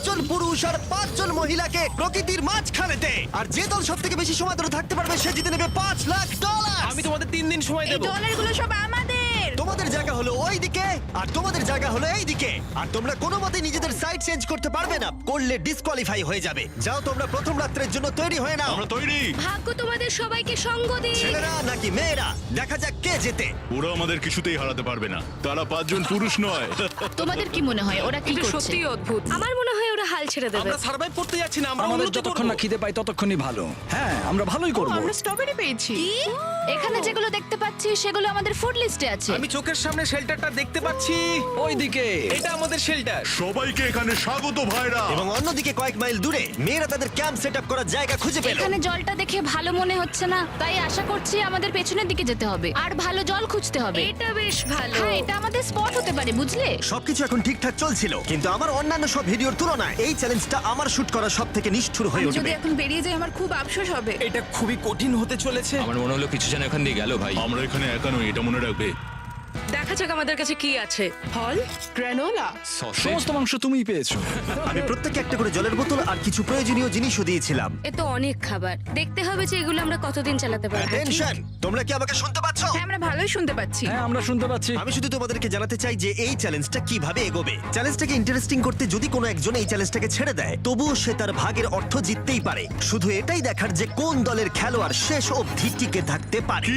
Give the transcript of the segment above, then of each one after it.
জন পুরুষ আর 5 জন মহিলাকে প্রকৃতির মাঝখানেতে। আর যে দল সব থেকে বেশি সময় ধরে থাকতে পারবে সে জিতে নেবে $5,00,000। আমি তোমাদের 3 দিন সময় এই দেব। ডলারগুলো সব আমাদের। তোমাদের জায়গা হলো ওই দিকে আর তোমাদের জায়গা হলো এই দিকে। আর তোমরা কোনো মতে নিজেদের সাইড চেঞ্জ করতে পারবে না, করলে ডিসকোয়ালিফাই হয়ে যাবে। যাও তোমরা প্রথম রাত্রের জন্য তৈরি হয়ে নাও। আমরা তৈরি। ভাগ্য তোমাদের সবাইকে সঙ্গ দিক। ছেলেরা নাকি মেয়েরা, দেখা যাক কে জেতে। ওরা আমাদের কিছুতেই হারাতে পারবে না, তারা 5 জন পুরুষ নয়। তোমাদের কি মনে হয় ওরা কি এটা করছে? সত্যি অদ্ভুত। আমার মনে হয় ওরা হাল ছেড়ে দেবে। আমরা সার্ভাইভ করতে যাচ্ছি না, আমরা আমাদের উন্নতি যতক্ষণ করব। না খিদে পাই ততক্ষণই ভালো। হ্যাঁ, আমরা ভালোই করব। আমরা স্ট্রবেরি পেয়েছি। এখানে যেগুলো দেখতে পাচ্ছি সেগুলো আমাদের ফুড লিস্টে আছে। আমি চোখের সামনে শেল্টারটা দেখতে পাচ্ছি। ওইদিকে এটা আমাদের শেল্টার। সবাইকে এখানে স্বাগত ভাইরা। এবং অন্যদিকে কয়েক মাইল দূরে মেয়েরা তাদের ক্যাম্প সেট আপ করার জায়গা খুঁজে পেল। এখানে জলটা দেখে ভালো মনে হচ্ছে না, তাই আশা করছি আমাদের পেছনের দিকে যেতে হবে আর ভালো জল খুঁজতে হবে। এটা বেশ ভালো। হ্যাঁ, এটা আমাদের স্পট হতে পারে, বুঝলে? সবকিছু এখন ঠিকঠাক চলছিল, কিন্তু আমার অন্যান্য সব ভিডিওর তুলনায় এই চ্যালেঞ্জটা আমার শুট করা সব থেকে নিষ্ঠুর হয়ে যদি উঠবে। এখন বেরিয়ে যাই আমার খুব আফসোস হবে। এটা খুবই কঠিন হতে চলেছে। আমার মনে হলো কিছু যেন এখান দিয়ে গেল ভাই। আমরা এখানে একা নই, এটা মনে রাখবে। দেখা যাক আমাদের কাছে কি আছে। ফল, গ্রানোলা। সসেজ। সমস্ত মাংস তুমিই পেয়েছো। আমি প্রত্যেককে একটা করে জলের বোতল আর কিছু প্রয়োজনীয় জিনিসও দিয়েছিলাম। এ তো অনেক খাবার। দেখতে হবে যে এগুলো আমরা কতদিন চালাতে পারবো। টেনশন, তোমরা কি আমাকে শুনতে পাচ্ছ? হ্যাঁ, আমরা ভালোই শুনতে পাচ্ছি। হ্যাঁ, আমরা শুনতে পাচ্ছি। আমি শুধু তোমাদেরকে জানাতে চাই যে এই চ্যালেঞ্জটা কিভাবে এগোবে। চ্যালেঞ্জটাকে ইন্টারেস্টিং করতে যদি কোনো একজন এই চ্যালেঞ্জটাকে ছেড়ে দেয়, তবুও সে তার ভাগের অর্থ জিততেই পারে। শুধু এটাই দেখার যে কোন দলের খেলোয়াড় শেষ অবধি টিকে থাকতে পারে।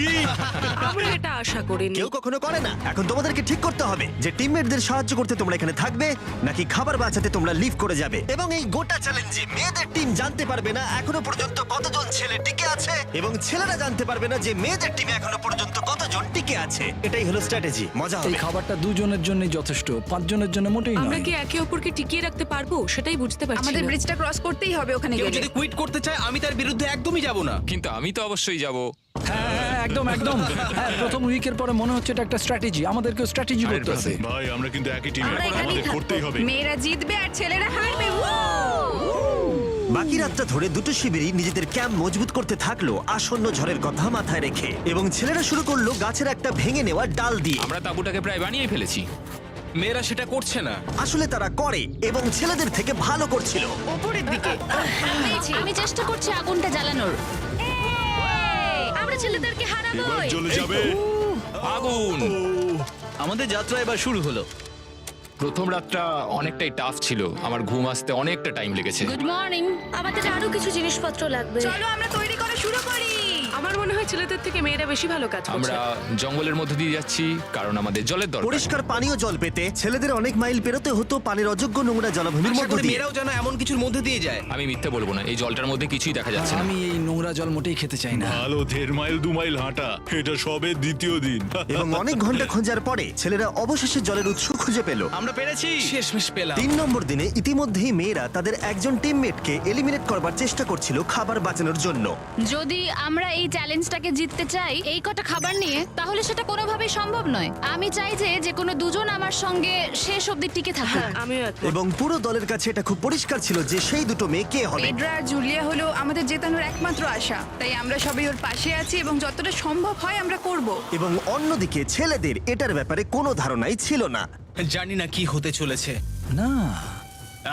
আমরা এটা আশা করিনি। কেউ কখনো করে না। এখন তোমাদেরকে ঠিক করতে হবে যে টিমমেটদের সাহায্য করতে তোমরা এখানে থাকবে নাকি খাবার বাঁচাতে তোমরা লিভ করে যাবে। এবং এই গোটা চ্যালেঞ্জে মেয়েদের টিম জানতে পারবে না এখনো পর্যন্ত কতজন ছেলে টিকে আছে, এবং ছেলেরা জানতে পারবে না যে মেয়েদের টিমে এখনো পর্যন্ত কতজন টিকে আছে। এটাই হলো স্ট্র্যাটেজি। মজা এই হবে। খাবারটা দুজনের জন্যই যথেষ্ট, 5 জনের জন্য মোটেই আমরা নয়। কি একে অপরকে টিকিয়ে রাখতে পারবো সেটাই বুঝতে পারছি আমাদের না। ব্রিজটা ক্রস করতেই হবে ওখানে কেউ গেলে। যদি কুইট করতে চায় আমি তার বিরুদ্ধে একদমই যাব না। কিন্তু আমি তো অবশ্যই যাব। হ্যাঁ, হ্যাঁ, একদম একদম। হ্যাঁ, প্রথম উইকের পরে মনে হচ্ছে এটা একটা স্ট্র্যাটেজি। আমাদেরকেও স্ট্র্যাটেজি করতে হবে। ভাই আমরা কিন্তু একই টিমে, আমরা এখানেই আমাদের করতেই থাকবো। হবে। মেয়েরা জিতবে আর ছেলেরা হারবে। বাকি রাতটা ধরে দুটো শিবিরই নিজেদের ক্যাম্প মজবুত করতে থাকলো আসন্ন ঝড়ের কথা মাথায় রেখে, এবং ছেলেরা শুরু করলো গাছের একটা ভেঙে নেওয়া ডাল দিয়ে। আমরা তাঁবুটাকে প্রায় বানিয়ে ফেলেছি। মেয়েরা সেটা করছে না। আসলে তারা করে এবং ছেলেদের থেকে ভালো করছিল। ওপরের দিকে। আমি চেষ্টা করছি আগুনটা জ্বালানোর। আমরা ছেলেদেরকে এবার হারাবোই। চলে যাবে। আগুন। আমাদের যাত্রা এবার শুরু হলো। প্রথম রাতটা অনেকটাই টাফ ছিল, আমার ঘুম আসতে অনেকটা টাইম লেগেছে। Good morning. আমাদের আরো কিছু জিনিসপত্র লাগবে। চলো আমরা তৈরি করা শুরু করি। আমার মনে হয় ছেলেদের থেকে মেয়েরা বেশি ভালো কাজ করছে। আমরা জঙ্গলের মধ্যে দিয়ে যাচ্ছি কারণ আমাদের জলের দরকার। পরিষ্কার পানীয় জল পেতে ছেলেদের অনেক মাইল পেরোতে হতো পানির অযোগ্য নোংরা জলাভূমির আশা মধ্য করি দিয়ে। মেয়েরাও যেন এমন কিছুর মধ্যে দিয়ে যায়। আমি মিথ্যে বলবো না, এই জলটার মধ্যে কিছুই দেখা যাচ্ছে না। আমি এই নোংরা জল মোটেই খেতে চাই না। ভালো 1.5 মাইল 2 মাইল হাঁটা, এটা সবে দ্বিতীয় দিন। এবং অনেক ঘন্টা খোঁজার পরে ছেলেরা অবশেষে জলের উৎস খুঁজে পেল। আমরা পেরেছি, শেষমেশ পেলাম। 3 নম্বর দিনে ইতিমধ্যেই মেয়েরা তাদের একজন টিমমেটকে এলিমিনেট করবার চেষ্টা করছিল খাবার বাঁচানোর জন্য। যদি আমরা এই চ্যালেঞ্জটাকে জিততে চাই এই কটা খাবার নিয়ে, তাহলে সেটা কোনোভাবেই সম্ভব নয়। আমি চাই যে কোনো দুজন আমার সঙ্গে শেষ অবধি টিকে থাকুক। আমিও একমত। এবং পুরো দলের কাছে এটা খুব পরিষ্কার ছিল যে সেই দুটো মেয়ে কে হবে। পেড্রা আর জুলিয়া হলো আমাদের জেতানোর একমাত্র আশা। তাই আমরা সবাই ওর পাশে আছি এবং যতটা সম্ভব হয় আমরা করব। এবং অন্যদিকে ছেলেদের এটার ব্যাপারে কোনো ধারণাই ছিল না। জানি না কি হতে চলেছে। না,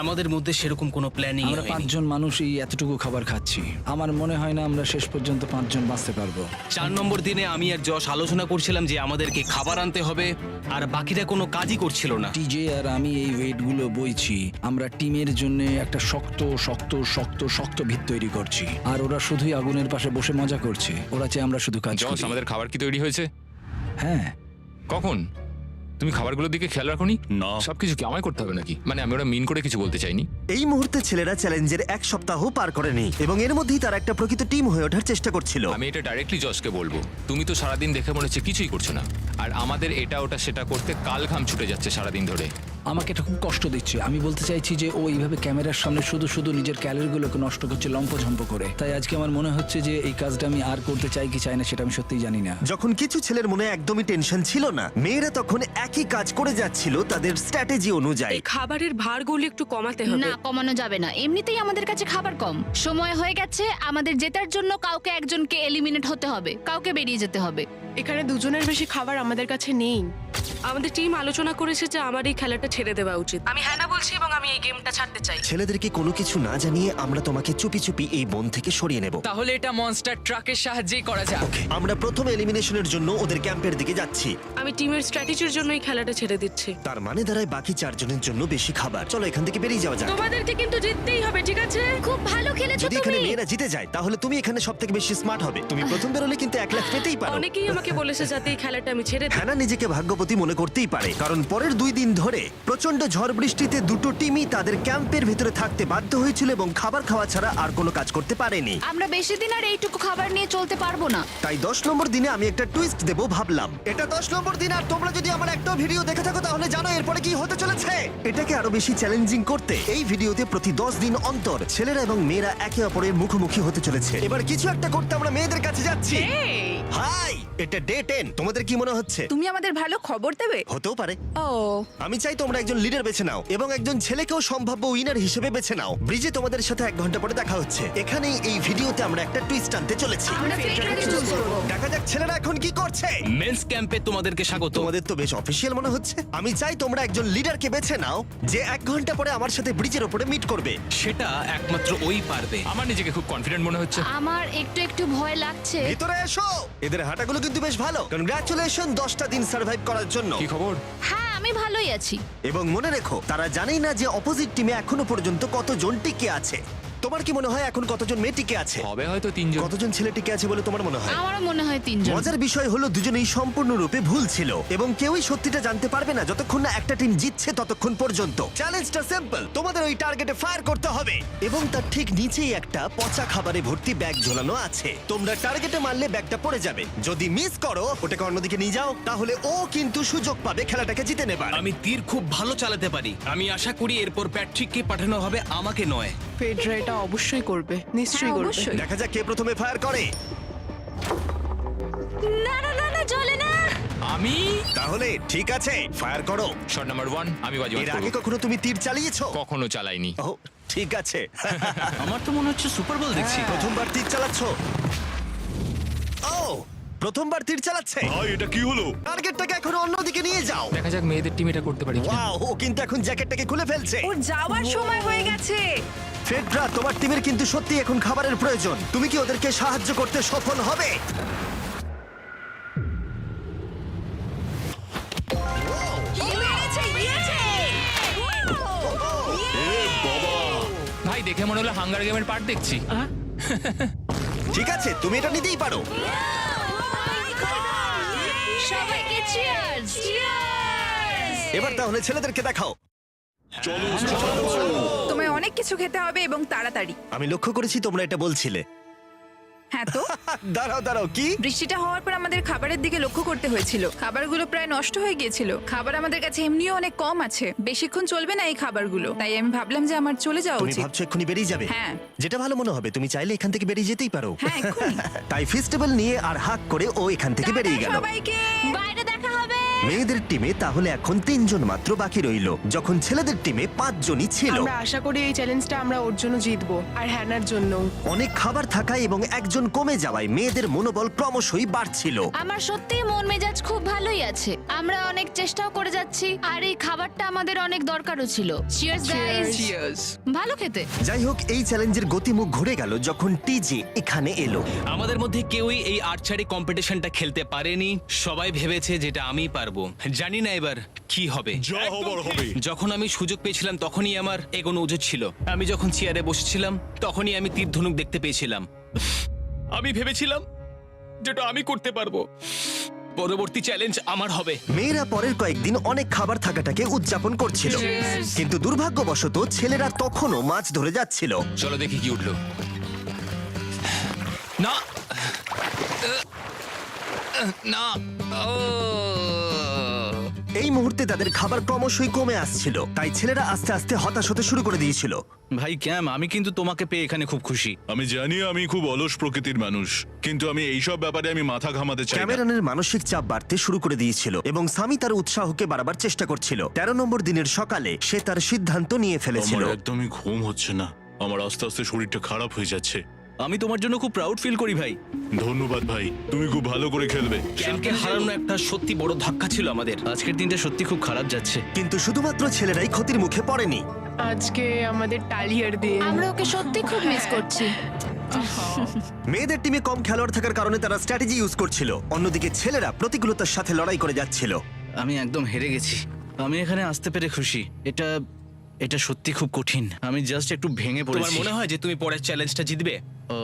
আমাদের মধ্যে সেরকম কোনো প্ল্যানিং আমরা 5 জন মানুষ এই এতটুকু খাবার খাচ্ছি। আমার মনে হয় না আমরা শেষ পর্যন্ত 5 জন বাঁচতে পারবো। 4 নম্বর দিনে আমি আর যশ আলোচনা করছিলাম যে আমাদেরকে খাবার আনতে হবে, আর বাকিরা কোনো কাজই করছিল না। টিজে আর আমি এই ওয়েটগুলো বইছি। আমরা টিমের জন্য একটা শক্ত শক্ত শক্ত শক্ত ভিত তৈরি করছি, আর ওরা শুধুই আগুনের পাশে বসে মজা করছে। ওরা চাই আমরা শুধু কাজ জস, করি। আমাদের খাবার কি তৈরি হয়েছে? হ্যাঁ, কখন? তুমি খাবারগুলোর দিকে খেয়াল রাখোনি? না। সবকিছু কি আমায় করতে হবে নাকি? মানে আমি ওরা মিন করে কিছু বলতে চাইনি। এই মুহূর্তে ছেলেরা চ্যালেঞ্জের 1 সপ্তাহ পার করেনি এবং এর মধ্যেই তারা একটা প্রকৃত টিম হয়ে ওঠার চেষ্টা করছিল। আমি এটা ডাইরেক্টলি জসকে বলবো। তুমি তো সারাদিন দেখে মনে হচ্ছে কিছুই করছো না, আর আমাদের এটা ওটা সেটা করতে কাল ঘাম ছুটে যাচ্ছে সারাদিন ধরে। আমাকে এটা খুব কষ্ট দিচ্ছে। আমি বলতে চাইছি যে ও এইভাবে ক্যামেরার সামনে শুধু শুধু নিজের ক্যালোরিগুলোকে নষ্ট করছে লম্পঝম্প করে। তাই আজকে আমার মনে হচ্ছে যে এই কাজটা আমি আর করতে চাই কি চাই না সেটা আমি সত্যিই জানি না। যখন কিছু ছেলের মনে একদমই টেনশন ছিল না, মেয়েরা তখন একই কাজ করে যাচ্ছিল তাদের স্ট্র্যাটেজি অনুযায়ী। এই খাবারের ভারগুলো একটু কমাতে হবে। না, কমানো যাবে না। এমনিতেই আমাদের কাছে খাবার কম। সময় হয়ে গেছে আমাদের জেতার জন্য। কাউকে একজনকে এলিমিনেট হতে হবে, কাউকে বেরিয়ে যেতে হবে। এখানে দুজনের বেশি খাবার আমাদের কাছে নেই। আমাদের টিম আলোচনা করেছে যে আমার এই খেলাটা ছেড়ে দেওয়া উচিত। আমি হ্যাঁ না বলছি এবং আমি এই গেমটা ছাড়তে চাই। ছেলেদেরকে কোনো কিছু না জানিয়ে আমরা তোমাকে চুপি চুপি এই বন থেকে সরিয়ে নেব। তাহলে এটা মনস্টার ট্রাকের সাহায্যেই করা যাক। আমরা প্রথম এলিমিনেশনের জন্য ওদের ক্যাম্পের দিকে যাচ্ছি। আমি টিমের স্ট্র্যাটেজির জন্য এই খেলাটা ছেড়ে দিচ্ছি। তার মানে দাঁড়ায় বাকি 4 জনের জন্য বেশি খাবার। চলো এখান থেকে বেরিয়ে যাওয়া যাক। তোমাদেরকে কিন্তু জিততেই হবে, ঠিক আছে? খুব ভালো খেলেছো যদি এখানে তুমি। মেয়েরা জিতে যায় তাহলে তুমি এখানে সব থেকে বেশি স্মার্ট হবে। তুমি প্রথম বেরোলে কিন্তু 1 লাখ পেতেই পারো। অনেকেই আমাকে বলেছে যাতে এই খেলাটা আমি ছেড়ে দিই। হ্যানা নিজেকে ভাগ্যবতী মনে করতেই পারে, কারণ পরের 2 দিন ধরে প্রচন্ড ঝড় বৃষ্টিতে দুটো টিমই তাদের ক্যাম্পের ভিতরে থাকতে বাধ্য হয়েছিল এবং খাবার খাওয়া ছাড়া আর কোনো কাজ করতে পারেনি। আমরা বেশি দিন আর এইটুকু খাবার নিয়ে চলতে পারবো না। তাই 10 নম্বর দিনে আমি একটা টুইস্ট দেব ভাবলাম। এটা 10 নম্বর দিন আর তোমরা যদি আমার একটা ভিডিও দেখে থাকো তাহলে জানো এরপরে কি হতে চলেছে। এটাকে আরো বেশি চ্যালেঞ্জিং করতে এই ভিডিওতে প্রতি 10 দিন অন্তর ছেলেরা এবং মেয়েরা একে অপরের মুখোমুখি হতে চলেছে। এবার কিছু একটা করতে আমরা মেয়েদের কাছে যাচ্ছি। হাই, এটা ডে 10। তোমাদের কি মনে হচ্ছে? তুমি আমাদের ভালো খবর দেবে? হতেও পারে। ও, আমি চাই তোমরা একজন লিডার বেছে নাও এবং একজন ছেলেকেও সম্ভাব্য উইনার হিসেবে বেছে নাও। ব্রিজে তোমাদের সাথে 1 ঘন্টা পরে দেখা হচ্ছে। এখানেই এই ভিডিওতে আমরা একটা টুইস্ট আনতে চলেছি। আমরা ফেডরারকে চুজ করব। দেখা যাক ছেলেরা এখন কি করছে। মেন্স ক্যাম্পে তোমাদেরকে স্বাগত। তোমাদের তো বেশ অফিসিয়াল মনে হচ্ছে। আমি চাই তোমরা একজন লিডারকে বেছে নাও যে 1 ঘন্টা পরে আমার সাথে ব্রিজের উপরে মিট করবে। সেটা একমাত্র ওই পারবে। আমার নিজেকে খুব কনফিডেন্ট মনে হচ্ছে। আমার একটু একটু ভয় লাগছে। ভিতরে এসো। এদের হাঁটাগুলো কিন্তু বেশ ভালো। কনগ্রাচুলেশন 10টা দিন সার্ভাইভ করার জন্য। কি খবর? হ্যাঁ, আমি ভালোই আছি। এবং মনে রেখো তারা জানেই না যে অপোজিট টিমে এখনো পর্যন্ত কতজন টিকে আছে। তোমার কি মনে হয় এখন কতজন মেয়ে টিকে আছে? হবে হয়তো 3 জন। কতজন ছেলে টিকে আছে বলে তোমার মনে হয়? আমারও মনে হয় 3 জন। মজার বিষয় হলো দুজনেই সম্পূর্ণরূপে ভুল ছিল এবং কেউই সত্যিটা জানতে পারবে না যতক্ষণ না একটা টিম জিতছে ততক্ষণ পর্যন্ত। চ্যালেঞ্জটা সিম্পল, তোমাদের ওই টার্গেটে ফায়ার করতে হবে এবং তার ঠিক নিচেই একটা পচা খাবারে ভর্তি ব্যাগ ঝোলানো আছে। তোমরা টার্গেটে মারলে ব্যাগটা পড়ে যাবে। যদি মিস করো ওটাকে অন্যদিকে নিয়ে যাও, তাহলে ও কিন্তু সুযোগ পাবে খেলাটাকে জিতে নেবার। আমি তীর খুব ভালো চালাতে পারি। আমি আশা করি এরপর প্যাট্রিককে পাঠানো হবে, আমাকে নয়। ফেডরা এটা অবশ্যই করবে, নিশ্চয়ই হ্যাঁ, করবে। অবশ্যই। দেখা যাক কে প্রথমে ফায়ার করে। না না না না, চলে না। আমি তাহলে ঠিক আছে, ফায়ার করো। শট নাম্বার 1 আমি বাজি এর মারব। আগে কখনো তুমি তীর চালিয়েছো? কখনো চালাইনি। ও ঠিক আছে। আমার তো মনে হচ্ছে সুপার বল দেখছি। প্রথমবার তীর চালাচ্ছ? ও প্রথমবার তীর চালাচ্ছে। ভাই এটা কি হলো? টার্গেটটাকে এখন অন্যদিকে নিয়ে যাও। দেখা যাক মেয়েদের টিম এটা করতে পারি কিনা। ওয়াও, ও কিন্তু এখন জ্যাকেটটাকে খুলে ফেলছে। ওর যাওয়ার সময় হয়ে গেছে। ফেডরা, তোমার টিমের কিন্তু সত্যি এখন খাবারের প্রয়োজন। তুমি কি ওদেরকে সাহায্য করতে সফল হবে? ভাই দেখে মনে হলো হাঙ্গার গেমের পার্ট দেখছি। ঠিক আছে, তুমি এটা নিতেই পারো। সবাইকে চিয়ার্স। এবার তাহলে ছেলেদেরকে দেখাও। তোমায় অনেক কিছু খেতে হবে এবং তাড়াতাড়ি। আমি লক্ষ্য করেছি তোমরা এটা বলছিলে। হ্যাঁ তো, দাঁড়াও দাঁড়াও, কি? বৃষ্টিটা হওয়ার পর আমাদের খাবারের দিকে লক্ষ্য করতে হয়েছিল। খাবারগুলো প্রায় নষ্ট হয়ে গিয়েছিল। খাবার আমাদের কাছে এমনিও অনেক কম আছে, বেশিক্ষণ চলবে না এই খাবারগুলো। তাই আমি ভাবলাম যে আমার চলে যাওয়া তুমি উচিত। ভাবছো এক্ষুনি বেরিয়ে যাবে? হ্যাঁ। যেটা ভালো মনে হবে। তুমি চাইলে এখান থেকে বেরিয়ে যেতেই পারো। হ্যাঁ, এক্ষুনি। তাই ফেস্টিভ্যাল নিয়ে আর হাক করে ও এখান থেকে বেরিয়ে গেল। সবাইকে বাইরে দেখা হবে। মেয়েদের টিমে তাহলে এখন 3 জন মাত্র বাকি রইল, যখন ছেলেদের টিমে 5 জনই ছিল। আমরা আশা করি এই চ্যালেঞ্জটা আমরা ওর জন্য জিতবো আর হ্যানার জন্য। অনেক খাবার থাকায় এবং একজন কমে যাওয়ায় মেয়েদের মনোবল ক্রমশই বাড়ছিল। আমার সত্যি মন মেজাজ খুব ভালোই আছে। আমরা অনেক চেষ্টাও করে যাচ্ছি আর এই খাবারটা আমাদের অনেক দরকারও ছিল। Cheers guys. চিয়ার্স। ভালো খেতে। যাই হোক, এই চ্যালেঞ্জের গতিমুখ ঘুরে গেল যখন টিজি এখানে এলো। আমাদের মধ্যে কেউই এই আর্চারি কম্পিটিশনটা খেলতে পারেনি। সবাই ভেবেছে যেটা আমি পারবো। জানি না এবার কি হবে। যা হবার হবে। যখন আমি সুযোগ পেয়েছিলাম তখনই আমার এগোনো উচিত ছিল। আমি যখন চেয়ারে বসেছিলাম তখনই আমি তীর ধনুক দেখতে পেয়েছিলাম। আমি ভেবেছিলাম যেটা আমি করতে পারবো। পরবর্তী চ্যালেঞ্জ আমার হবে। মেয়েরা পরের কয়েকদিন অনেক খাবার থাকাটাকে উদযাপন করছিল, কিন্তু দুর্ভাগ্যবশত ছেলেরা তখনও মাছ ধরে যাচ্ছিল। চলো দেখি কি উঠলো। না না ও এই মুহূর্তে তাদের খাবার ক্রমশই কমে আসছিল, তাই ছেলেরা আস্তে আস্তে হতাশ হতে শুরু করে দিয়েছিল। ভাই ক্যাম, আমি কিন্তু তোমাকে পেয়ে এখানে খুব খুশি। আমি জানি আমি খুব অলস প্রকৃতির মানুষ, কিন্তু আমি এইসব ব্যাপারে আমি মাথা ঘামাতে চাই না। ক্যামেরনের মানসিক চাপ বাড়তে শুরু করে দিয়েছিল এবং সামি তার উৎসাহকে বাড়াবার চেষ্টা করছিল। 13 নম্বর দিনের সকালে সে তার সিদ্ধান্ত নিয়ে ফেলেছিল। আমার একদমই ঘুম হচ্ছে না। আমার আস্তে আস্তে শরীরটা খারাপ হয়ে যাচ্ছে। আমি তোমার জন্য খুব প্রাউড ফিল করি ভাই। ধন্যবাদ ভাই, তুমি খুব ভালো করে খেলবে। ক্যাম্পকে হারানো একটা সত্যি বড় ধাক্কা ছিল আমাদের। আজকের দিনটা সত্যি খুব খারাপ যাচ্ছে। কিন্তু শুধুমাত্র ছেলেরাই ক্ষতির মুখে পড়েনি। আজকে আমাদের টালিয়ার দিন। আমরা ওকে সত্যি খুব মিস করছি। মেয়েদের টিমে কম খেলোয়াড় থাকার কারণে তারা স্ট্র্যাটেজি ইউজ করছিল, অন্যদিকে ছেলেরা প্রতিকূলতার সাথে লড়াই করে যাচ্ছিল। আমি একদম হেরে গেছি। আমি এখানে আসতে পেরে খুশি। এটা সত্যি খুব কঠিন। আমি জাস্ট একটু ভেঙে তোমার পড়েছি। মনে হয় যে তুমি পরের চ্যালেঞ্জটা জিতবে? ও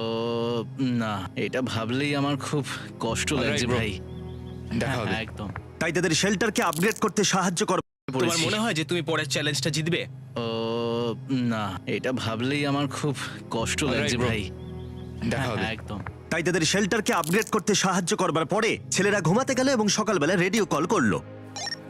না, এটা ভাবলেই আমার খুব কষ্ট লাগছে bro. ভাই। দেখা হবে। হ্যাঁ, একদম। তাই তাদের শেল্টারকে আপগ্রেড করতে সাহায্য কর। তোমার মনে হয় যে তুমি পরের চ্যালেঞ্জটা জিতবে? ও না, এটা ভাবলেই আমার খুব কষ্ট লাগছে bro. ভাই। দেখা হবে। হ্যাঁ, একদম। তাই তাদের শেল্টারকে আপগ্রেড করতে সাহায্য করবার পরে ছেলেরা ঘুমাতে গেল এবং সকালবেলা রেডিও কল করলো।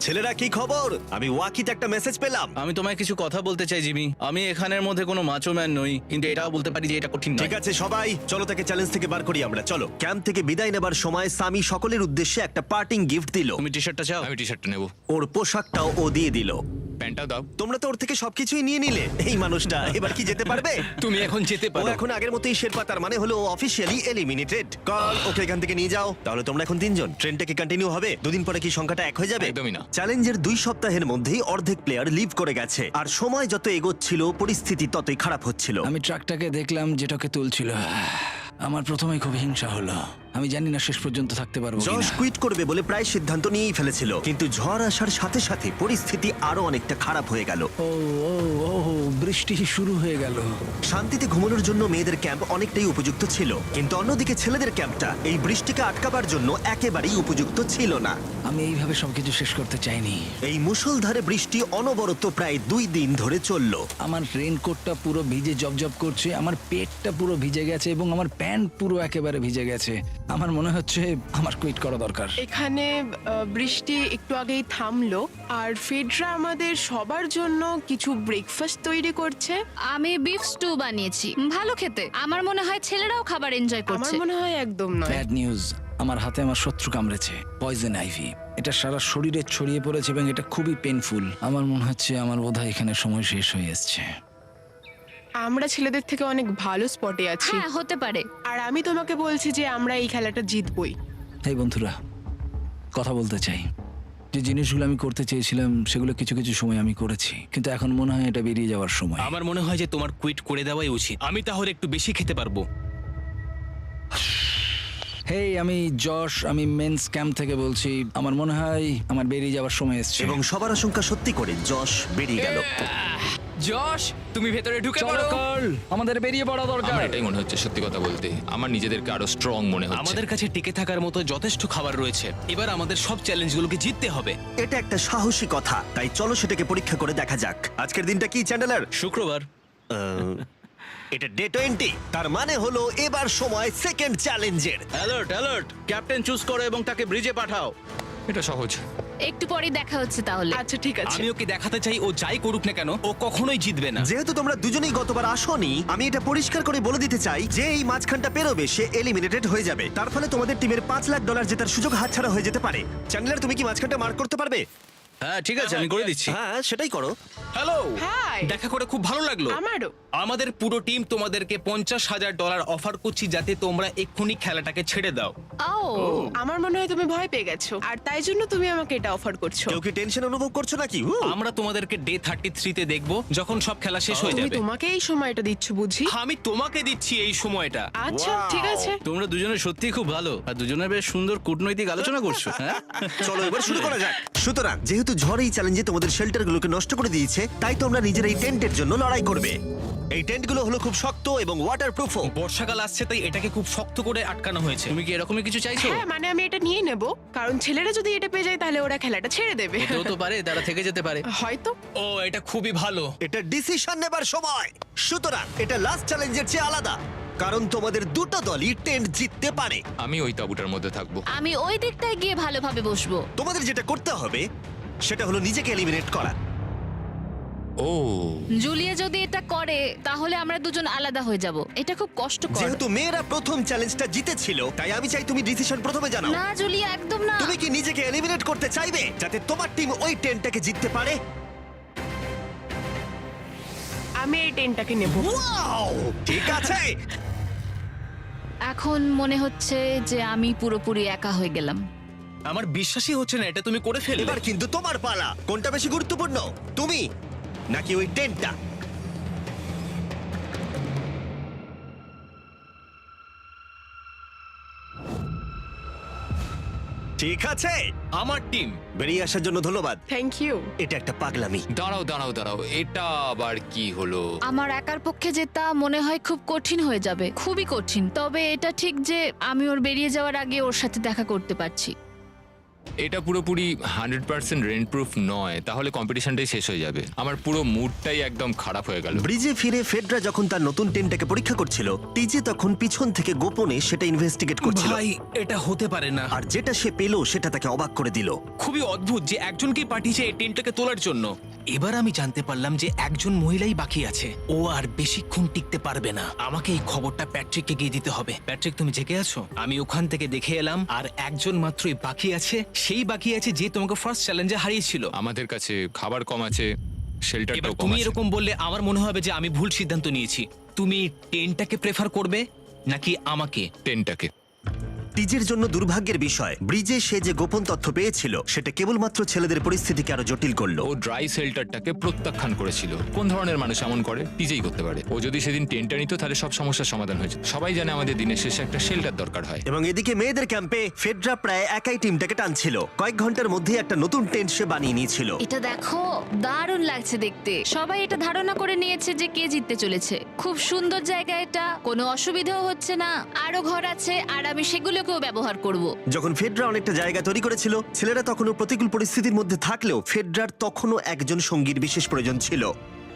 ছেলেরা, কি খবর? আমি ওয়াকিতে একটা মেসেজ পেলাম। আমি তোমায় কিছু কথা বলতে চাই জিমি। আমি এখানের মধ্যে কোনো মাচো ম্যান নই, কিন্তু এটাও বলতে পারি যে এটা কঠিন নয়। ঠিক আছে সবাই, চলো তাকে চ্যালেঞ্জ থেকে বার করি আমরা। চলো। ক্যাম্প থেকে বিদায় নেবার সময় সামি সকলের উদ্দেশ্যে একটা পার্টিং গিফট দিল। তুমি টি শার্টটা চাও? আমি টি শার্টটা নেবো। ওর পোশাকটাও ও দিয়ে দিল। প্যান্টটাও দাও। তোমরা তো ওর থেকে সবকিছুই নিয়ে নিলে। এই মানুষটা এবার কি যেতে পারবে? তুমি এখন যেতে ও পারো। এখন আগের মতোই শেরপা, তার মানে হলো অফিসিয়ালি এলিমিনেটেড। কল ওকে এখান থেকে নিয়ে যাও। তাহলে তোমরা এখন 3 জন। ট্রেনটা কি কন্টিনিউ হবে? দুদিন পরে কি সংখ্যাটা 1 হয়ে যাবে? একদমই না। চ্যালেঞ্জের 2 সপ্তাহের মধ্যেই অর্ধেক প্লেয়ার লিভ করে গেছে, আর সময় যত এগোচ্ছিল পরিস্থিতি ততই খারাপ হচ্ছিল। আমি ট্রাকটাকে দেখলাম যেটাকে তুলছিল। আমার প্রথমেই খুব হিংসা হলো। আমি জানি না শেষ পর্যন্ত থাকতে পারবো জশ কিনা। কুইট করবে বলে প্রায় সিদ্ধান্ত নিয়েই ফেলেছিল, কিন্তু ঝড় আসার সাথে সাথে পরিস্থিতি আরো অনেকটা খারাপ হয়ে গেল। ও ও ও বৃষ্টি শুরু হয়ে গেল। শান্তিতে ঘুমানোর জন্য মেয়েদের ক্যাম্প অনেকটাই উপযুক্ত ছিল, কিন্তু অন্যদিকে ছেলেদের ক্যাম্পটা এই বৃষ্টিকে আটকাবার জন্য একেবারেই উপযুক্ত ছিল না। আমি এইভাবে সবকিছু শেষ করতে চাইনি। এই মুষলধারে বৃষ্টি অনবরত প্রায় 2 দিন ধরে চলল। আমার রেইনকোটটা পুরো ভিজে জবজব করছে, আমার পেটটা পুরো ভিজে গেছে এবং আমার প্যান্ট পুরো একেবারে ভিজে গেছে। আমার মনে হচ্ছে আমার কুইট করা দরকার। এখানে বৃষ্টি একটু আগেই থামলো, আর ফেডরা আমাদের সবার জন্য কিছু ব্রেকফাস্ট তৈরি করছে। আমি বিফ স্টু বানিয়েছি, ভালো খেতে। আমার মনে হয় ছেলেরাও খাবার এনজয় আমার করছে। মনে হয় একদম নয়। ব্যাড নিউজ, আমার হাতে আমার শত্রু কামড়েছে, পয়জন আইভি। এটা সারা শরীরে ছড়িয়ে পড়েছে এবং এটা খুবই পেনফুল। আমার মনে হচ্ছে আমার বোধহয় এখানে সময় শেষ হয়ে এসছে। আমরা ছেলেদের থেকে অনেক ভালো স্পটে আছি, হ্যাঁ, হতে পারে। আর আমি তোমাকে বলছি যে আমরা এই খেলাটা জিতবই। এই বন্ধুরা, কথা বলতে চাই। যে জিনিসগুলো আমি করতে চেয়েছিলাম সেগুলো কিছু কিছু সময় আমি করেছি, কিন্তু এখন মনে হয় এটা বেরিয়ে যাওয়ার সময়। আমার মনে হয় যে তোমার কুইট করে দেওয়াই উচিত। আমি তাহলে একটু বেশি খেতে পারবো। হেই, আমি যশ, আমি মেন্স ক্যাম্প থেকে বলছি। আমার মনে হয় আমার বেরিয়ে যাওয়ার সময় এসছে। এবং সবার আশঙ্কা সত্যি করে যশ বেরিয়ে গেল। যশ, তুমি ভেতরে ঢুকে চলো পড়ো। কার্ল, আমাদের বেরিয়ে পড়া দরকার। আমার এটাই মনে হচ্ছে, সত্যি কথা বলতে আমার নিজেদেরকে আরো স্ট্রং মনে হচ্ছে। আমাদের কাছে টিকে থাকার মতো যথেষ্ট খাবার রয়েছে। এবার আমাদের সব চ্যালেঞ্জগুলোকে জিততে হবে। এটা একটা সাহসী কথা, তাই চলো সেটাকে পরীক্ষা করে দেখা যাক। আজকের দিনটা কি চ্যান্ডেলার? শুক্রবার। এটা ডে 20, তার মানে হলো এবার সময় সেকেন্ড চ্যালেঞ্জের। অ্যালার্ট অ্যালার্ট, ক্যাপ্টেন চুজ করো এবং তাকে ব্রিজে পাঠাও। এটা সহজ। একটু পরে দেখা হচ্ছে তাহলে। আচ্ছা ঠিক আছে। আমি ওকে দেখাতে চাই ও যাই করুক না কেন ও কখনোই জিতবে না। যেহেতু তোমরা দুজনেই গতবার আসোনি, আমি এটা পরিষ্কার করে বলে দিতে চাই যে এই মাঝখানটা পেরোবে সে এলিমিনেটেড হয়ে যাবে। তার ফলে তোমাদের টিমের $5 লাখ জেতার সুযোগ হাতছাড়া হয়ে যেতে পারে। চ্যান্ডেলার, তুমি কি মাঝখানটা মার্ক করতে পারবে? হ্যাঁ ঠিক আছে, আমি করে দিচ্ছি। হ্যাঁ, সেটাই করো। Hello, hi. দেখা করে খুব ভালো লাগলো। আমারও। আমাদের পুরো টিম তোমাদেরকে $50,000 অফার করছি যাতে তোমরা এক্ষুনি খেলাটাকে ছেড়ে দাও। ও, আমার মনে হয় তুমি ভয় পেয়ে গেছো, আর তাই জন্য তুমি আমাকে এটা অফার করছো। কেউ কি টেনশন অনুভব করছো নাকি? আমরা তোমাদেরকে ডে 33 তে দেখবো যখন সব খেলা শেষ হয়ে তুমি যাবে। তোমাকে এই সময়টা দিচ্ছ বুঝি? আমি তোমাকে দিচ্ছি এই সময়টা। আচ্ছা Wow. ঠিক আছে। তোমরা দুজনে সত্যি খুব ভালো, আর দুজনে বেশ সুন্দর কূটনৈতিক আলোচনা করছো। হ্যাঁ, চলো এবার শুরু করা যাক। সুতরাং যেহেতু ঝড় এই চ্যালেঞ্জে তোমাদের শেল্টারগুলোকে নষ্ট করে দিয়েছে, তাই তোমরা নিজের এই টেন্টের জন্য লড়াই করবে। এই টেন্টগুলো হলো খুব শক্ত এবং ওয়াটারপ্রুফও। বর্ষাকাল আসছে তাই এটাকে খুব শক্ত করে আটকানো হয়েছে। তুমি কি এরকমই কিছু চাইছো? হ্যাঁ মানে আমি এটা নিয়ে নেব, কারণ ছেলেরা যদি এটা পেয়ে যায় তাহলে ওরা খেলাটা ছেড়ে দেবে। হতেও তো পারে তারা থেকে যেতে পারে। হয়তো। ও, এটা খুবই ভালো। এটা ডিসিশন নেবার সময়। সুতরাং এটা লাস্ট চ্যালেঞ্জের চেয়ে আলাদা, কারণ তোমাদের দুটো দলই টেন্ট জিততে পারে। আমি ওই তাঁবুটার মধ্যে থাকবো। আমি ওই দিকটায় গিয়ে ভালোভাবে বসবো। তোমাদের যেটা করতে হবে সেটা হলো নিজেকে এলিমিনেট করা। ও, জুলিয়া যদি এটা করে তাহলে আমরা দুজন আলাদা হয়ে যাব। এটা খুব কষ্টকর। যেহেতু মেয়েরা প্রথম চ্যালেঞ্জটা জিতেছিল, তাই আমি চাই তুমি ডিসিশন প্রথমে জানাও। না জুলিয়া, একদম না। তুমি কি নিজেকে এলিমিনেট করতে চাইবে যাতে তোমার টিম ওই টেন্টটাকে জিততে পারে? আমি এই টেনটাকে নেব। ওয়াও, ঠিক আছে। এখন মনে হচ্ছে যে আমি পুরোপুরি একা হয়ে গেলাম। আমার বিশ্বাসই হচ্ছে না এটা তুমি করে ফেললে। এবার কিন্তু তোমার পালা। কোনটা বেশি গুরুত্বপূর্ণ, তুমি নাকি ওই টেন্টটা? ঠিক আছে, আমার টিম। বেরিয়ে আসার জন্য ধন্যবাদ। Thank you. এটা একটা পাগলামি। দাঁড়াও দাঁড়াও দাঁড়াও, এটা আবার কি হলো? আমার একার পক্ষে জেতা মনে হয় খুব কঠিন হয়ে যাবে, খুবই কঠিন। তবে এটা ঠিক যে আমি ওর বেরিয়ে যাওয়ার আগে ওর সাথে দেখা করতে পারছি। এটা পুরোপুরি 100% রেন্ট প্রুফ নয়, তাহলে কম্পিটিশনটাই শেষ হয়ে যাবে। আমার পুরো মুডটাই একদম খারাপ হয়ে গেল। ব্রিজে ফিরে ফেডরা যখন তার নতুন টেন্টটাকে পরীক্ষা করছিল, টিজে তখন পিছন থেকে গোপনে সেটা ইনভেস্টিগেট করছিল। ভাই এটা হতে পারে না। আর যেটা সে পেলো সেটা তাকে অবাক করে দিল। খুবই অদ্ভুত যে একজনকে পাঠিয়েছে এই টেন্টটাকে তোলার জন্য। এবার আমি জানতে পারলাম যে একজন মহিলাই বাকি আছে। ও আর বেশিক্ষণ টিকতে পারবে না। আমাকে এই খবরটা প্যাট্রিককে গিয়ে দিতে হবে। প্যাট্রিক, তুমি জেগে আছো? আমি ওখান থেকে দেখে এলাম আর একজন মাত্রই বাকি আছে। সেই বাকি আছে যে তোমাকে ফার্স্ট চ্যালেঞ্জে হারিয়েছিল। আমাদের কাছে খাবার কম আছে, এবার শেল্টারটাও কম তুমি আছে। এরকম বললে আমার মনে হবে যে আমি ভুল সিদ্ধান্ত নিয়েছি। তুমি টেন্টটাকে প্রেফার করবে নাকি আমাকে? টেনটাকে। টিজের জন্য দুর্ভাগ্যের বিষয়, ব্রিজে সে যে গোপন তথ্য পেয়েছিল সেটা কেবলমাত্র ছেলেদের পরিস্থিতিকে আরো জটিল করলো। ও ড্রাই শেল্টারটাকে প্রত্যাখ্যান করেছিল। কোন ধরনের মানুষ এমন করে? নিজেই করতে পারে। ও যদি সেদিন টেন্টটা নিত তাহলে সব সমস্যার সমাধান হয়েছে। সবাই জানে আমাদের দিনের শেষে একটা শেল্টার দরকার হয়। এবং এদিকে মেয়েদের ক্যাম্পে ফেডরা প্রায় একাই টিমটাকে টানছিল। কয়েক ঘন্টার মধ্যে একটা নতুন টেন্ট সে বানিয়ে নিয়েছিল। এটা দেখো, দারুণ লাগছে দেখতে। সবাই এটা ধারণা করে নিয়েছে যে কে জিততে চলেছে। খুব সুন্দর জায়গা এটা, কোনো অসুবিধাও হচ্ছে না। আরো ঘর আছে আর আমি সেগুলোকেও ব্যবহার করব। যখন ফেডরা অনেকটা জায়গা তৈরি করেছিল, ছেলেরা তখনও প্রতিকূল পরিস্থিতির মধ্যে থাকলেও ফেডরার তখনও একজন সঙ্গীর বিশেষ প্রয়োজন ছিল।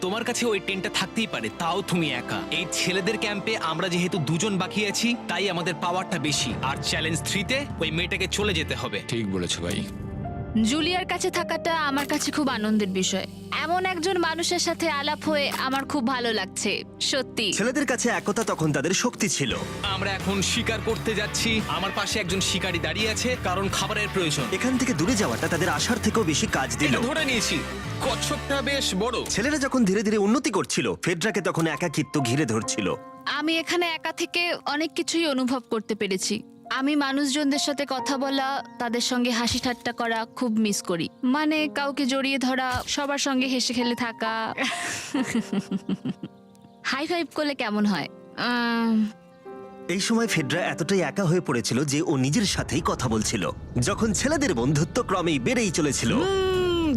তোমার কাছে ওই টেন্টটা থাকতেই পারে, তাও তুমি একা। এই ছেলেদের ক্যাম্পে আমরা যেহেতু দুজন বাকি আছি, তাই আমাদের পাওয়ারটা বেশি। আর চ্যালেঞ্জ 3-তে ওই মেয়েটাকে চলে যেতে হবে। ঠিক বলেছো ভাই। জুলিয়ার কাছে থাকাটা আমার কাছে খুব আনন্দের বিষয়। এমন একজন মানুষের সাথে আলাপ হয়ে আমার খুব ভালো লাগছে, সত্যি। ছেলেদের কাছে একতা তখন তাদের শক্তি ছিল। আমরা এখন শিকার করতে যাচ্ছি। আমার পাশে একজন শিকারী দাঁড়িয়ে আছে, কারণ খাবারের প্রয়োজন। এখান থেকে দূরে যাওয়াটা তাদের আশার থেকেও বেশি কাজ দিল। এটা ধরে নিয়েছি। কচ্ছপটা বেশ বড়। ছেলেরা যখন ধীরে ধীরে উন্নতি করছিল, ফেডরাকে তখন একাকিত্ব ঘিরে ধরছিল। আমি এখানে একা থেকে অনেক কিছুই অনুভব করতে পেরেছি। আমি মানুষজনদের সাথে কথা বলা, তাদের সঙ্গে হাসি ঠাট্টা করা খুব মিস করি। মানে কাউকে জড়িয়ে ধরা, সবার সঙ্গে হেসে খেলে থাকা। হাই ফাইভ করলে কেমন হয়? এই সময় ফেডরা এতটাই একা হয়ে পড়েছিল যে ও নিজের সাথেই কথা বলছিল। যখন ছেলেদের বন্ধুত্ব ক্রমেই বেড়েই চলেছিল,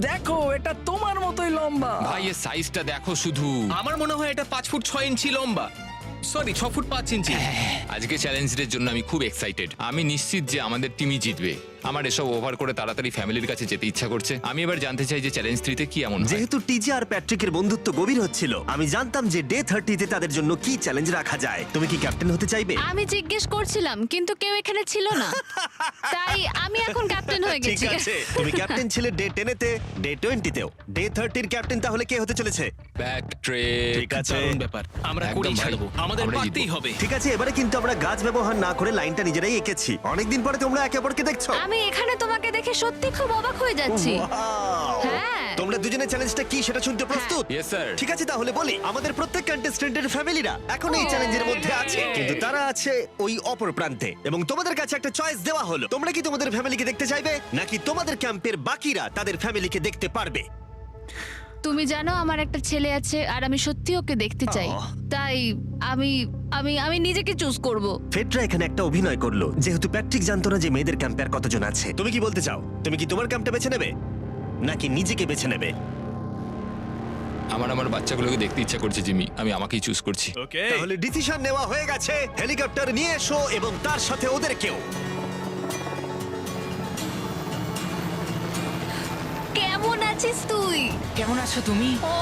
দেখো, এটা তোমার মতোই লম্বা। ভাই এর সাইজটা দেখো শুধু। আমার মনে হয় এটা 5 ফুট 6 ইঞ্চি লম্বা। সরি, 6 ফুট 5 ইঞ্চি। আজকে চ্যালেঞ্জের জন্য আমি খুব এক্সাইটেড। আমি নিশ্চিত যে আমাদের টিমই জিতবে। আমার এসব ওভার করে তাড়াতাড়ি ফ্যামিলির কাছে যেতে ইচ্ছা করছে। আমি এবার জানতে চাই যে চ্যালেঞ্জ 3-তে কি এমন হয়। যেহেতু টিজে আর প্যাট্রিকের বন্ধুত্ব গভীর হচ্ছিল, আমি জানতাম যে ডে 30-তে তাদের জন্য কি চ্যালেঞ্জ রাখা যায়। তুমি কি ক্যাপ্টেন হতে চাইবে? আমি জিজ্ঞেস করছিলাম, কিন্তু কেউ এখানে ছিল না, তাই আমি এখন ক্যাপ্টেন হয়ে ঠিক গেছি। আছে, তুমি ক্যাপ্টেন ছিলে ডে 10-তে, ডে 20-তেও। ডে 30-র ক্যাপ্টেন তাহলে কে হতে চলেছে? Back trek. ঠিক আছে, দারুণ ব্যাপার। আমরা একদম করেই ভাই। ছাড়বো। আমাদের আমরা পারতেই জিতবো। হবে। ঠিক আছে। এবারে কিন্তু আমরা গাছ ব্যবহার না করে লাইনটা নিজেরাই এঁকেছি। অনেকদিন পরে তোমরা একে অপরকে দেখছো। আমি এখানে তোমাকে দেখে সত্যি খুব অবাক হয়ে যাচ্ছি। Wow! হ্যাঁ। তোমরা দুজনের চ্যালেঞ্জটা কি সেটা শুনতে প্রস্তুত? Yes, sir. ঠিক আছে, তাহলে বলি, আমাদের প্রত্যেক কন্টেস্টেন্টের ফ্যামিলিরা এখন এই চ্যালেঞ্জের মধ্যে আছে, কিন্তু তারা আছে ওই অপর প্রান্তে। এবং তোমাদের কাছে একটা চয়েস দেওয়া হলো, তোমরা কি তোমাদের ফ্যামিলিকে দেখতে চাইবে নাকি তোমাদের ক্যাম্পের বাকিরা তাদের ফ্যামিলিকে দেখতে পারবে? তুমি জানো আমার একটা ছেলে আছে আর আমি সত্যি ওকে দেখতে চাই। তাই আমি আমি আমি নিজেকে চুজ করব। ফেডরা এখানে একটা অভিনয় করলো, যেহেতু প্যাট্রিক জানতো না যে মেয়েদের ক্যাম্পে আর কতজন আছে। তুমি কি বলতে চাও? তুমি কি তোমার ক্যাম্পটা বেছে নেবে নাকি নিজেকে বেছে নেবে? আমার বাচ্চাগুলোকে দেখতে ইচ্ছা করছে জিমি। আমি আমাকেই চুজ করছি। তাহলে ডিসিশন নেওয়া হয়ে গেছে। হেলিকপ্টার নিয়ে এসো এবং তার সাথে ওদেরকেও। কেমন আছিস তুই? কেমন আছো তুমি? ও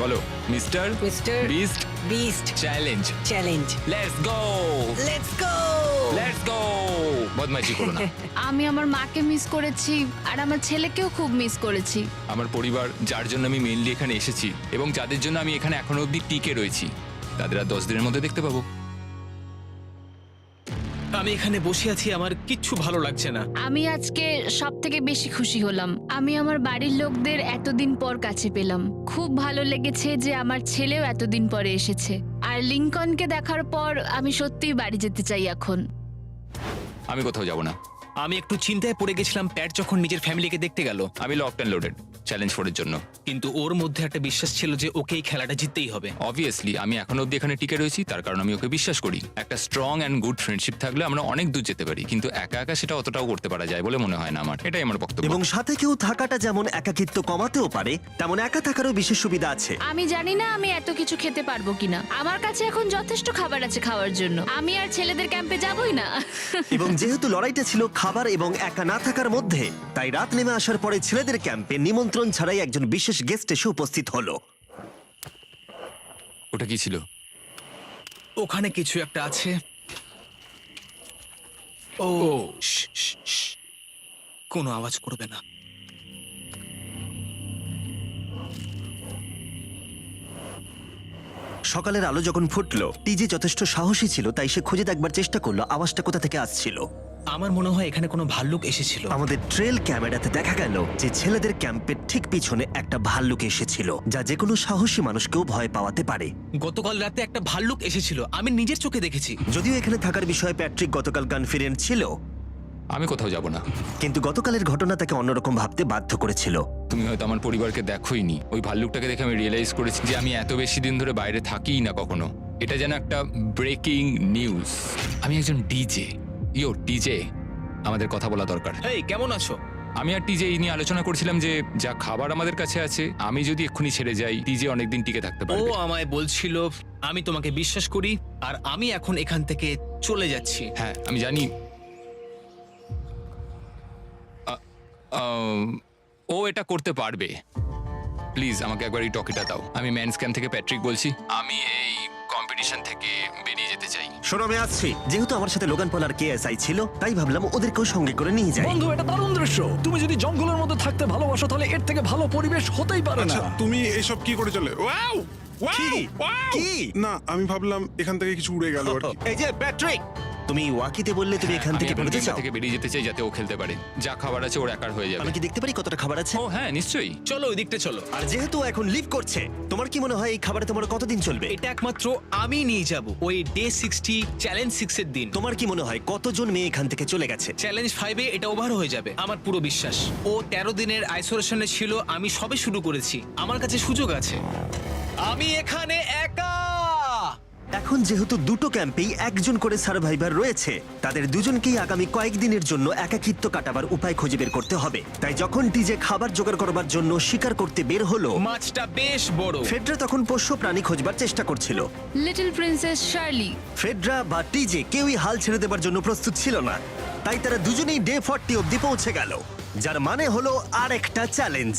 বলো mister mister beast beast challenge. Challenge. Let's go, let's go. Let's go. বদমাইশি করো না। আমি আমার মাকে মিস করেছি আর আমার ছেলেকেও খুব মিস করেছি। আমার পরিবার, যার জন্য আমি মেইনলি এখানে এসেছি এবং যাদের জন্য আমি এখানে এখনো অবধি টিকে রয়েছি, তাদের আর 10 দিনের মধ্যে দেখতে পাবো। আমি এখানে বসে আছি, আমার কিচ্ছু ভালো লাগছে না। আমি আজকে সব থেকে বেশি খুশি হলাম। আমি আমার বাড়ির লোকদের এতদিন পর কাছে পেলাম। খুব ভালো লেগেছে যে আমার ছেলেও এতদিন পরে এসেছে। আর লিংকনকে দেখার পর আমি সত্যিই বাড়ি যেতে চাই এখন। আমি কোথাও যাব না। আমি একটু চিন্তায় পড়ে গেছিলাম প্যাট যখন নিজের ফ্যামিলিকে দেখতে গেল, আমি লকড অ্যান্ড লোডেড চ্যালেঞ্জ 4 এর জন্য। কিন্তু ওর মধ্যে একটা বিশ্বাস ছিল যে ওকে এই খেলাটা জিততেই হবে। অবভিয়াসলি আমি এখনো অব্দি এখানে টিকে রয়েছি, তার কারণ আমি ওকে বিশ্বাস করি। একটা স্ট্রং অ্যান্ড গুড ফ্রেন্ডশিপ থাকলে আমরা অনেক দূর যেতে পারি, কিন্তু একা একা সেটা অতটাও করতে পারা যায় বলে মনে হয় না আমার। এটাই আমার বক্তব্য। এবং সাথে কেউ থাকাটা যেমন একাকিত্ব কমাতেও পারে, তেমন একা থাকারও বিশেষ সুবিধা আছে। আমি জানি না আমি এত কিছু খেতে পারবো কিনা। আমার কাছে এখন যথেষ্ট খাবার আছে খাওয়ার জন্য। আমি আর ছেলেদের ক্যাম্পে যাবই না। এবং যেহেতু লড়াইটা ছিল খাবার এবং একা না থাকার মধ্যে, তাই রাত নেমে আসার পরে ছেলেদের ক্যাম্পে নিমন্ত্রণ ছাড়াই একজন বিশেষ গেস্ট এসে উপস্থিত হলো। ওটা কি ছিল? ওখানে কিছু একটা আছে। ও শ্, শ্, শ্। কোনো আওয়াজ করবে না। সকালের আলো যখন ফুটলো, টিজে যথেষ্ট সাহসী ছিল, তাই সে খুঁজে দেখবার চেষ্টা করলো আওয়াজটা কোথা থেকে আসছিল। আমার মনে হয় এখানে কোনো ভাল্লুক এসেছিল। আমাদের ট্রেল ক্যামেরাতে দেখা গেল যে ছেলেদের ক্যাম্পের ঠিক পিছনে একটা ভাল্লুক এসেছিল, যা যে কোনো সাহসী মানুষকেও ভয় পাওয়াতে পারে। গতকাল রাতে একটা ভাল্লুক এসেছিল, আমি নিজের চোখে দেখেছি। যদিও এখানে থাকার বিষয়ে প্যাট্রিক গতকাল কনফিডেন্ট ছিল, আমি কোথাও যাব না। কিন্তু গতকালের ঘটনা তাকে অন্যরকম ভাবতে বাধ্য করেছিল। তুমি হয়তো আমার পরিবারকে দেখোইনি। ওই ভাল্লুকটাকে দেখে আমি রিয়েলাইজ করেছি যে আমি এত বেশি দিন ধরে বাইরে থাকিই না কখনো। এটা যেন একটা ব্রেকিং নিউজ। আমি একজন ডিজে। ডিজে, আমাদের কথা বলা দরকার। এই কেমন আছো? আমি আর টিজে এই নিয়ে আলোচনা করছিলাম যে যা খাবার আমাদের কাছে আছে, আমি যদি এক্ষুনি ছেড়ে যাই, টিজে অনেকদিন টিকে থাকতে ও পারবে। আমায় বলছিল আমি তোমাকে বিশ্বাস করি, আর আমি এখন এখান থেকে চলে যাচ্ছি। হ্যাঁ আমি জানি। ও এটা করতে পারবে। প্লিজ আমাকে একবার এই টকিটা দাও। আমি ম্যানস ক্যাম্প থেকে প্যাট্রিক বলছি। আমি এই কম্পিটিশন থেকে বেরিয়ে যেতে চাই। শোনো, আমি আসছি। যেহেতু আমার সাথে লোগান পল আর কেএসআই ছিল, তাই ভাবলাম ওদেরকেও সঙ্গে করে নিয়ে যাই। বন্ধু, এটা দারুণ দৃশ্য। তুমি যদি জঙ্গলের মধ্যে থাকতে ভালোবাসো তাহলে এর থেকে ভালো পরিবেশ হতেই পারে না। আচ্ছা, তুমি এসব কি করে চলে? ওয়াও কি? কি? না, আমি ভাবলাম এখান থেকে কিছু উড়ে গেল আর কি। এই যে প্যাট্রিক, তুমি ওয়াকিতে বললে তুমি এখান আমি থেকে এখন বেরোতে গেমটা চাও। থেকে বেরিয়ে যেতে চাই যাতে ও খেলতে পারে। যা খাবার আছে ওর একার হয়ে যাবে। আমি কি দেখতে পারি কতটা খাবার আছে? ও হ্যাঁ নিশ্চয়ই। চলো ওই দিকটা চলো। আর যেহেতু ও এখন লিভ করছে, তোমার কি মনে হয় এই খাবারে তোমার কতদিন চলবে? এটা একমাত্র আমি নিয়ে যাব ওই ডে 60 চ্যালেঞ্জ 6 এর দিন। তোমার কি মনে হয় কতজন মেয়ে এখান থেকে চলে গেছে? চ্যালেঞ্জ 5 এ এটা ওভার হয়ে যাবে, আমার পুরো বিশ্বাস। ও 13 দিনের আইসোলেশনে ছিল, আমি সবে শুরু করেছি। আমার কাছে সুযোগ আছে। আমি এখানে একা। এখন যেহেতু দুটো ক্যাম্পেই একজন করে সার্ভাইভার রয়েছে, তাদের দুজনকেই আগামী কয়েকদিনের জন্য একাকিত্ব কাটাবার উপায় খুঁজে বের করতে হবে। তাই যখন টিজে খাবার জোগাড় করবার জন্য শিকার করতে বের হলো, মাছটা বেশ বড়। ফেডরা তখন পোষ্য প্রাণী খোঁজবার চেষ্টা করছিল। Little princess Shirley. ফেডরা বা টিজে কেউই হাল ছেড়ে দেবার জন্য প্রস্তুত ছিল না, তাই তারা দুজনেই ডে 40 অব্দি পৌঁছে গেল, যার মানে হলো আর একটা চ্যালেঞ্জ।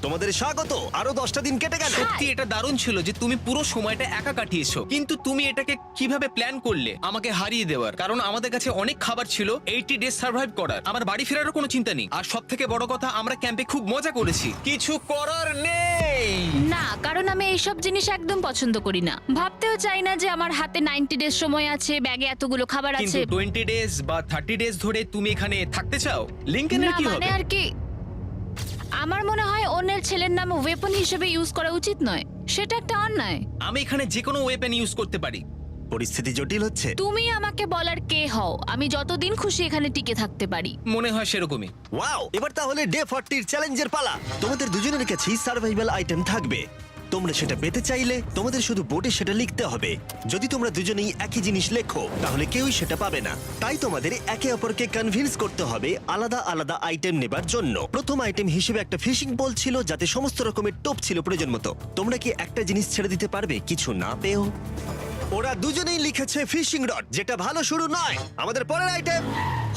তোমাদের স্বাগত। আরো 10টা দিন কেটে গেল। সত্যি এটা দারুণ ছিল যে তুমি পুরো সময়টা একা কাটিয়েছো, কিন্তু তুমি এটাকে কিভাবে প্ল্যান করলে আমাকে হারিয়ে দেওয়ার? কারণ আমাদের কাছে অনেক খাবার ছিল 80 ডেজ সার্ভাইভ করার। আমার বাড়ি ফেরারও কোনো চিন্তা নেই। আর সব থেকে বড় কথা, আমরা ক্যাম্পে খুব মজা করেছি। কিছু করার নেই। না, কারণ আমি এইসব জিনিস একদম পছন্দ করি না। ভাবতেও চাই না যে আমার হাতে 90 ডেজ সময় আছে, ব্যাগে এতগুলো খাবার কিন্তু আছে। 20 ডেজ বা 30 ডেজ ধরে তুমি এখানে থাকতে চাও? লিংকনের না, কি মানে হবে? আর কি, আমার মনে হয় অন্যের ছেলের নাম ওয়েপন হিসেবে ইউজ করা উচিত নয়। সেটা একটা অন্যায়। আমি এখানে যে কোনো ওয়েপেন ইউজ করতে পারি। পরিস্থিতি জটিল হচ্ছে। তুমি আমাকে বলার কে হও? আমি যতদিন খুশি এখানে টিকে থাকতে পারি। মনে হয় সেরকমই। ওয়াও, এবার তাহলে ডে 40 চ্যালেঞ্জের পালা। তোমাদের দুজনের কাছেই সার্ভাইভাল আইটেম থাকবে। তোমরা সেটা পেতে চাইলে তোমাদের শুধু বোর্ডে সেটা লিখতে হবে। যদি তোমরা দুজনেই একই জিনিস লেখো, তাহলে কেউই সেটা পাবে না। তাই তোমাদের একে অপরকে কনভিন্স করতে হবে আলাদা আলাদা আইটেম নেবার জন্য। প্রথম আইটেম হিসেবে একটা ফিশিং পোল ছিল, যাতে সমস্ত রকমের টোপ ছিল প্রয়োজন মতো। তোমরা কি একটা জিনিস ছেড়ে দিতে পারবে কিছু না পেও? ওরা দুজনেই লিখেছে ফিশিং রড, যেটা ভালো শুরু নয়। আমাদের পরের আইটেম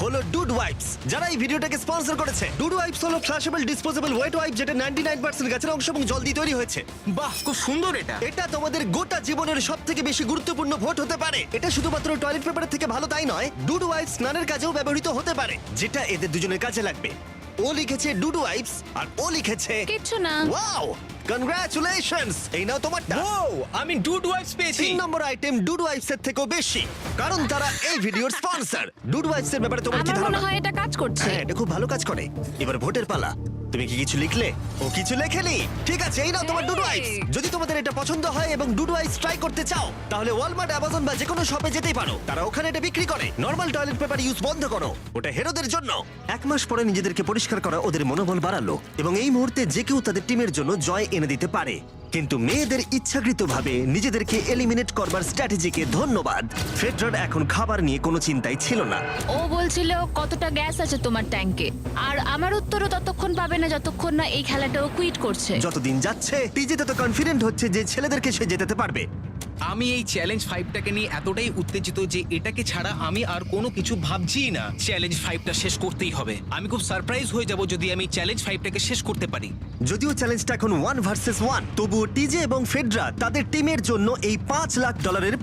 হলো ডুড ওয়াইপস, যারা এই ভিডিওটাকে স্পন্সর করেছে। ডুড ওয়াইপস হলো ফ্ল্যাশেবল ডিসপোজেবল ওয়েট ওয়াইপ, যেটা 99% গাছের অংশ এবং জল দিয়ে তৈরি হয়েছে। বাহ, খুব সুন্দর এটা। এটা তোমাদের গোটা জীবনের সবথেকে বেশি গুরুত্বপূর্ণ ভোট হতে পারে। এটা শুধুমাত্র টয়লেট পেপারের থেকে ভালো তাই নয়, ডুড ওয়াইপস স্নানের কাজেও ব্যবহৃত হতে পারে, যেটা এদের দুজনের কাজে লাগবে। ও লিখেছে ডুডু ওয়াইপস আর ও লিখেছে কিচ্ছু না। Wow, congratulations! এই নাও তোমারটা। আমি ডুড ওয়াইপস পেয়েছি। 3 নম্বর আইটেম ডুডু ওয়াইপস এর থেকেও বেশি, কারণ তারা এই ভিডিওর স্পন্সর। ডুডু ওয়াইপস এর ব্যাপারে তোমার কি আমার মনে ধারণা? হয় এটা কাজ করছে। হ্যাঁ, এটা খুব ভালো কাজ করে। এবার ভোটের পালা। তুমি কি কিছু লিখলে? ও কিছু লেখেনি। ঠিক আছে, এই নাও তোমার ডুডু ওয়াইপস। যদি তোমাদের এটা পছন্দ হয় এবং ডুডু ওয়াইপস ট্রাই করতে চাও, তাহলে ওয়ালমার্ট, অ্যামাজন বা যে কোনো শপে যেতেই পারো। তারা ওখানে এটা বিক্রি করে। নর্মাল টয়লেট পেপার ইউজ বন্ধ করো, ওটা হেরোদের জন্য। 1 মাস পরে নিজেদেরকে পরিষ্কার করা ওদের মনোবল বাড়ালো এবং এই মুহূর্তে যে কেউ তাদের টিমের জন্য জয় এনে দিতে পারে। কিন্তু মেয়েদের ইচ্ছাকৃতভাবে নিজেদেরকে এলিমিনেট করবার স্ট্র্যাটেজিকে ধন্যবাদ। ফেডরার এখন খাবার নিয়ে কোনো চিন্তাই ছিল না। ও বলছিল কতটা গ্যাস আছে তোমার ট্যাঙ্কে, আর আমার উত্তরও ততক্ষণ পাবে না যতক্ষণ না এই খেলাটাও কুইট করছে। যতদিন যাচ্ছে টিজে তত কনফিডেন্ট হচ্ছে যে ছেলেদেরকে সে জেতাতে পারবে। আমি এই চ্যালেঞ্জ 5টাকে নিয়ে এতটাই উত্তেজিত যে এটাকে ছাড়া আমি আর কোনো কিছু ভাবছিই না। চ্যালেঞ্জ 5টা শেষ করতেই হবে। আমি খুব সারপ্রাইজ হয়ে যাব যদি আমি চ্যালেঞ্জ 5টাকে শেষ করতে পারি। যদিও চ্যালেঞ্জটা এখন 1 ভার্সেস 1, তবুও টিজে এবং ফেডরা তাদের টিমের জন্য এই $5 লাখ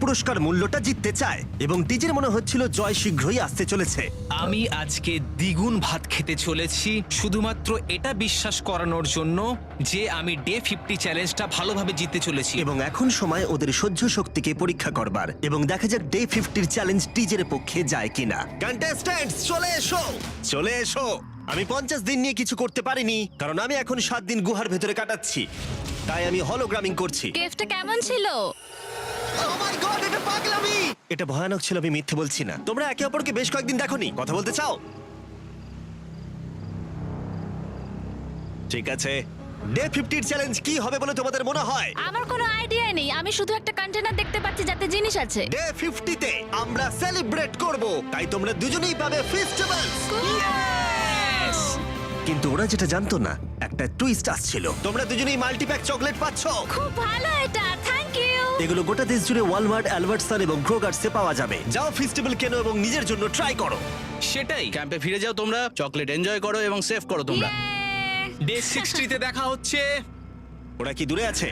পুরস্কার মূল্যটা জিততে চায় এবং টিজের মনে হচ্ছিল জয় শীঘ্রই আসতে চলেছে। আমি আজকে দ্বিগুণ ভাত খেতে চলেছি শুধুমাত্র এটা বিশ্বাস করানোর জন্য যে আমি ডে 50 চ্যালেঞ্জটা ভালোভাবে জিততে চলেছি। এবং এখন সময় ওদের সহ্য শক্তিকে পরীক্ষা করবার এবং দেখা যাক ডে 50 চ্যালেঞ্জ টিজের পক্ষে যায় কিনা। কন্টেস্ট্যান্টস চলে এসো, চলে এসো। আমি 50 দিন নিয়ে কিছু করতে পারিনি কারণ আমি এখন 7 দিন গুহার ভেতরে কাটাচ্ছি, তাই আমি হলোগ্রামিং করছি। কেভটা কেমন ছিল? Oh my God, এটা পাগলামি! এটা ভয়ানক ছিল, আমি মিথ্যে বলছি না। তোমরা একে অপরকে বেশ কয়েকদিন দেখোনি, কথা বলতে চাও? ঠিক আছে, ডে 50 চ্যালেঞ্জ কি হবে বলে তোমাদের মনে হয়? আমার কোনো আইডিয়া নেই, আমি শুধু একটা কন্টেনার দেখতে পাচ্ছি যাতে জিনিস আছে। ডে 50 তে আমরা সেলিব্রেট করব, তাই তোমরা দুজনেই পাবে ফেস্টিভ্যালস। কিন্তু ওরা যেটা জানতো না, একটা টুইস্ট আসছিল। তোমরা দুজনেই মাল্টিপ্যাক চকলেট পাচ্ছ। খুব ভালো এটা, থ্যাংক ইউ। এগুলো গোটা দেশ জুড়ে ওয়ালমার্ট, অ্যালবার্টসন এবং ক্রোগার্সে পাওয়া যাবে। যাও ফেস্টিভ্যাল কেনো এবং নিজের জন্য ট্রাই করো। সেটাই। ক্যাম্পে ফিরে যাও তোমরা, চকলেট এনজয় করো এবং সেভ করো তোমরা। ডে 60 তে দেখা হচ্ছে। ওরা কি দূরে আছে?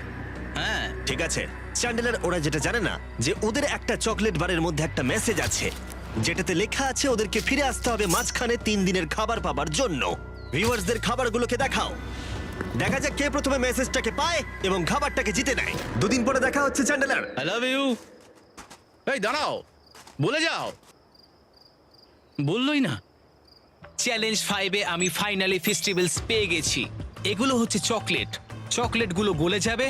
হ্যাঁ, ঠিক আছে চ্যান্ডেলার, ওরা যেটা জানে না যে ওদের একটা চকলেট বারের মধ্যে একটা মেসেজ আছে যেটাতে লেখা আছে ওদেরকে ফিরে আসতে হবে মাঝখানে 3 দিনের খাবার পাবার জন্য। ভিউয়ার্সদের খাবারগুলোকে দেখাও, দেখা যাক কে প্রথমে মেসেজটাকে পায় এবং খাবারটাকে জিতে নেয়। 2 দিন পরে দেখা হচ্ছে চ্যান্ডেলার। I love you. এই দাঁড়াও, বলে যাও। বললোই না। চ্যালেঞ্জ 5-এ আমি ফাইনালি ফেস্টিভ্যালস পেয়ে গেছি। এগুলো হচ্ছে চকলেট। চকলেটগুলো গলে যাবে,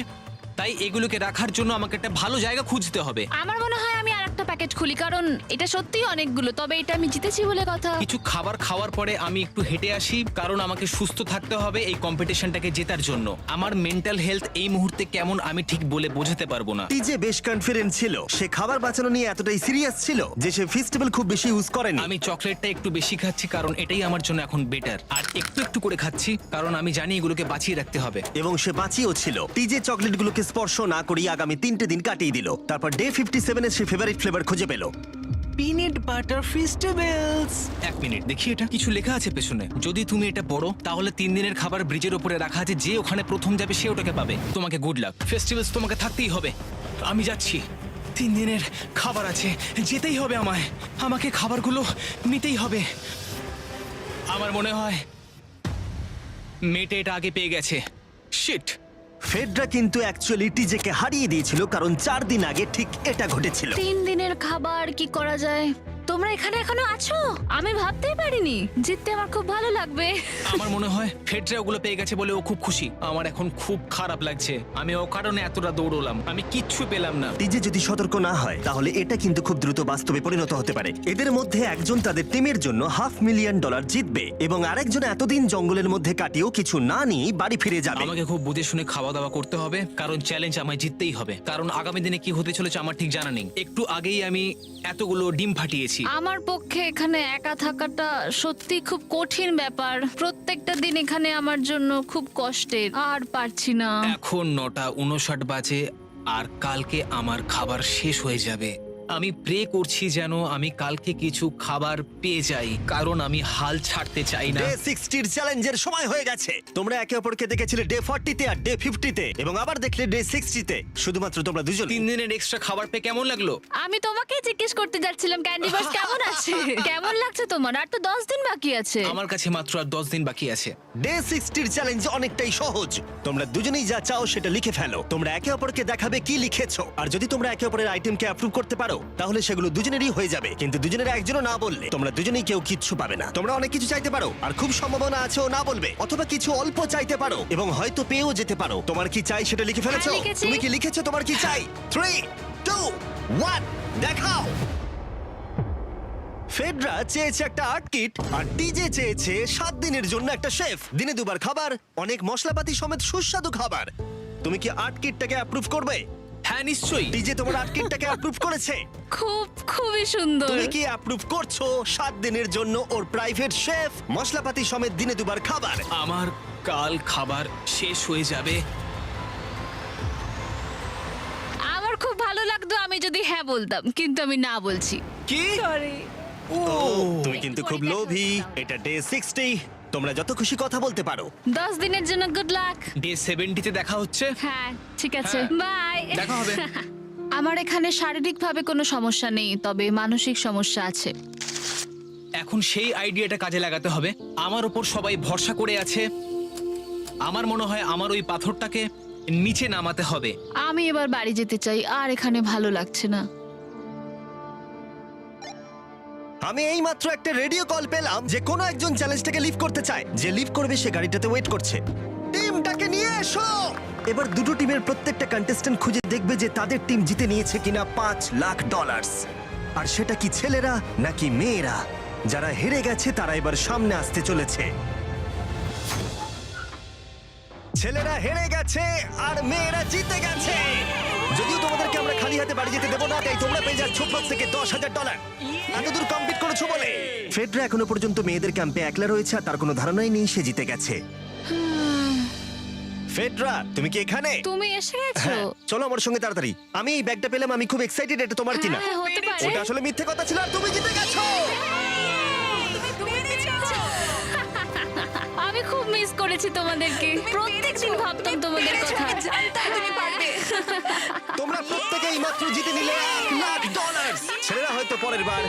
তাই এগুলোকে রাখার জন্য আমাকে একটা ভালো জায়গা খুঁজতে হবে। আমার মনে হয় আমি আরেকটা প্যাকেট খুলি, কারণ এটা সত্যিই অনেকগুলো, তবে এটা আমি জিতেছি বলে কথা। কিছু খাবার খাওয়ার পরে আমি একটু হেঁটে আসি, কারণ আমাকে সুস্থ থাকতে হবে এই কম্পিটিশনটাকে জেতার জন্য। আমার মেন্টাল হেলথ এই মুহূর্তে কেমন আমি ঠিক বলে বোঝাতে পারবো না। টিজে বেশ কনফিডেন্ট ছিল, সে খাবার বাঁচানো নিয়ে এতটাই সিরিয়াস ছিল যে সে ফেস্টিভ্যাল খুব বেশি ইউজ করেনি। আমি চকলেটটা একটু বেশি খাচ্ছি কারণ এটাই আমার জন্য এখন বেটার, আর একটু একটু করে খাচ্ছি কারণ আমি জানি এগুলোকে বাঁচিয়ে রাখতে হবে। এবং সে বাঁচিয়েও ছিল। টিজে চকলেটগুলোকে স্পর্শ না করিয়ে আগামী 3টে দিন কাটিয়ে দিল। তারপর ডে 57 সে ফেভারিট ফ্লেভার খুঁজে পেল। Peanut butter festivals. 1 মিনিট দেখি, এটা কিছু লেখা আছে পেছনে। যদি তুমি এটা পড়ো তাহলে 3 দিনের খাবার ব্রিজের উপরে রাখা আছে, যে ওখানে প্রথম যাবে সে ওটাকে পাবে। তোমাকে গুড লাক। ফেস্টিভ্যালস তোমাকে থাকতেই হবে। আমি যাচ্ছি, 3 দিনের খাবার আছে, যেতেই হবে আমায়। আমাকে খাবারগুলো নিতেই হবে। আমার মনে হয় মেয়েটা এটা আগে পেয়ে গেছে। শিট। ফেডরা কিন্তু অ্যাকচুয়ালি টিজেকে হারিয়ে দিয়েছিল কারণ 4 দিন আগে ঠিক এটা ঘটেছিল। 3 দিনের খাবার কি করা যায়? তোমরা এখানে এখনো আছো? আমি ভাবতেই পারিনি। জিততে আমার খুব ভালো লাগবে। আমার মনে হয় ফেডরা ওগুলো পেয়ে গেছে বলে ও খুব খুশি। আমার এখন খুব খারাপ লাগছে। আমি ও কারণে এতটা দৌড়লাম, আমি কিচ্ছু পেলাম না। টিজে যদি সতর্ক না হয় তাহলে এটা কিন্তু খুব দ্রুত বাস্তবে পরিণত হতে পারে। এদের মধ্যে একজন তাদের টিমের জন্য $500,000 জিতবে এবং আরেকজন এতদিন জঙ্গলের মধ্যে কাটিয়েও কিছু না নিয়ে বাড়ি ফিরে যাবে। আমাকে খুব বুঝে শুনে খাওয়া দাওয়া করতে হবে, কারণ চ্যালেঞ্জ আমায় জিততেই হবে। কারণ আগামী দিনে কি হতে চলেছে আমার ঠিক জানা নেই। একটু আগেই আমি এতগুলো ডিম ফাটিয়েছি। আমার পক্ষে এখানে একা থাকাটা সত্যি খুব কঠিন ব্যাপার। প্রত্যেকটা দিন এখানে আমার জন্য খুব কষ্টের, আর পারছি না। এখন 9:59 বাজে আর কালকে আমার খাবার শেষ হয়ে যাবে। আমি প্রে করছি যেন আমি কালকে কিছু খাবার পেয়ে যাই, কারণ আমি হাল ছাড়তে চাই না। ডে 60 এর চ্যালেঞ্জের সময় হয়ে গেছে। তোমরা একে অপরকে দেখেছিলে ডে 40 তে আর ডে 50 তে, এবং আবার দেখলে ডে 60 তে। শুধুমাত্র তোমরা দুজন। 3 দিনের এক্সট্রা খাবার পেয়ে কেমন লাগলো? আমি তোমাকে জিজ্ঞেস করতে যাচ্ছিলাম ক্যান্ডি বাস কেমন আছে। কেমন লাগছে তোমার? আর তো 10 দিন বাকি আছে। আমার কাছে মাত্র আর 10 দিন বাকি আছে। ডে 60 এর চ্যালেঞ্জ অনেকটাই সহজ। তোমরা দুজনেই যা চাও সেটা লিখে ফেলো। তোমরা একে অপরকে দেখাবে কি লিখেছো, আর যদি তোমরা একে অপরের আইটেমকে অ্যাপ্রুভ করতে পারো তাহলে সেগুলো দুজনেরই হয়ে যাবে। কিন্তু দুজনের একজনও না বললে তোমরা দুজনেই কেউ কিচ্ছু পাবে না। তোমরা অনেক কিছু চাইতে পারো, আর খুব সম্ভাবনা আছে ও না বলবে, অথবা কিছু অল্প চাইতে পারো এবং হয়তো পেয়েও যেতে পারো। তোমার কি চাই সেটা লিখে ফেলেছো? হ্যাঁ, লিখেছি। তুমি কি লিখেছো তোমার কি চাই? 3 2 1 দেখাও। ফেডরা চেয়েছে একটা আর্ট কিট, আর ডিজে চেয়েছে 7 দিনের জন্য একটা শেফ, দিনে দুবার খাবার, অনেক মশলাপাতি সমেত সুস্বাদু খাবার। তুমি কি আর্ট কিটটাকে অ্যাপ্রুভ করবে? হ্যাঁ নিশ্চয়ই। ডিজে তোমার আর্ট কিটটাকে অ্যাপ্রুভ করেছে। খুবই সুন্দর। তুমি কি অ্যাপ্রুভ করছো 7 দিনের জন্য ওর প্রাইভেট শেফ, মশলাপাতি সমেত দিনে দুবার খাবার? আমার কাল খাবার শেষ হয়ে যাবে। আমার খুব ভালো লাগতো আমি যদি হ্যাঁ বলতাম, কিন্তু আমি না বলছি। কি? তুমি কিন্তু খুব লোভী। এটা ডে 60, তোমরা যত খুশি কথা বলতে পারো। 10 দিনের জন্য গুড লাক। ডে 70 তে দেখা হচ্ছে। হ্যাঁ ঠিক আছে, বাই। দেখা হবে। আমার এখানে শারীরিকভাবে কোনো সমস্যা নেই, তবে মানসিক সমস্যা আছে। এখন সেই আইডিয়াটা কাজে লাগাতে হবে। আমার উপর সবাই ভরসা করে আছে। আমার মনে হয় আমার ওই পাথরটাকে নিচে নামাতে হবে। আমি এবার বাড়ি যেতে চাই, আর এখানে ভালো লাগছে না। আমি এইমাত্র একটা রেডিও কল পেলাম যে কোনো একজন চ্যালেঞ্জটাকে লিভ করতে চায়। যে লিভ করবে সে গাড়িটাতে ওয়েট করছে। টিমটাকে নিয়ে এসো। এবার দুটো টিমের প্রত্যেকটা কন্টেস্ট্যান্ট খুঁজে দেখবে যে তাদের টিম জিতে নিয়েছে কিনা $5 লাখ। আর সেটা কি ছেলেরা নাকি মেয়েরা? যারা হেরে গেছে তারা এবার সামনে আসতে চলেছে। ছেলেরা হেরে গেছে আর মেয়েরা জিতে গেছে। যদিও তোমাদেরকে আমরা খালি হাতে বাড়ি যেতে দেবো না, তাই তোমরা পেয়ে যাচ্ছ প্রত্যেকে $10,000। এতদূর কমপ্লিট করেছো বলে। ফেডরা এখনো পর্যন্ত মেয়েদের ক্যাম্পে একলা রয়েছে, আর তার কোনো ধারণাই নেই সে জিতে গেছে। ফেডরা, তুমি কি এখানে? তুমি এসে গেছো? হ্যাঁ, চলো আমার সঙ্গে তাড়াতাড়ি। আমি এই ব্যাগটা পেলাম, আমি খুব এক্সাইটেড। এটা তোমার কিনা? হ্যাঁ, হতে পারে। ওটা আসলে মিথ্যে কথা ছিল, আর তুমি জিতে গেছো। আমি খুব মিস করেছি তোমাদেরকে। প্রত্যেকদিন ভাবতাম তোমাদের কথা। তোমরা প্রত্যেকেই মাত্র জিতে নিলে $1 লাখ। ছেলেরা হয়তো পরের বার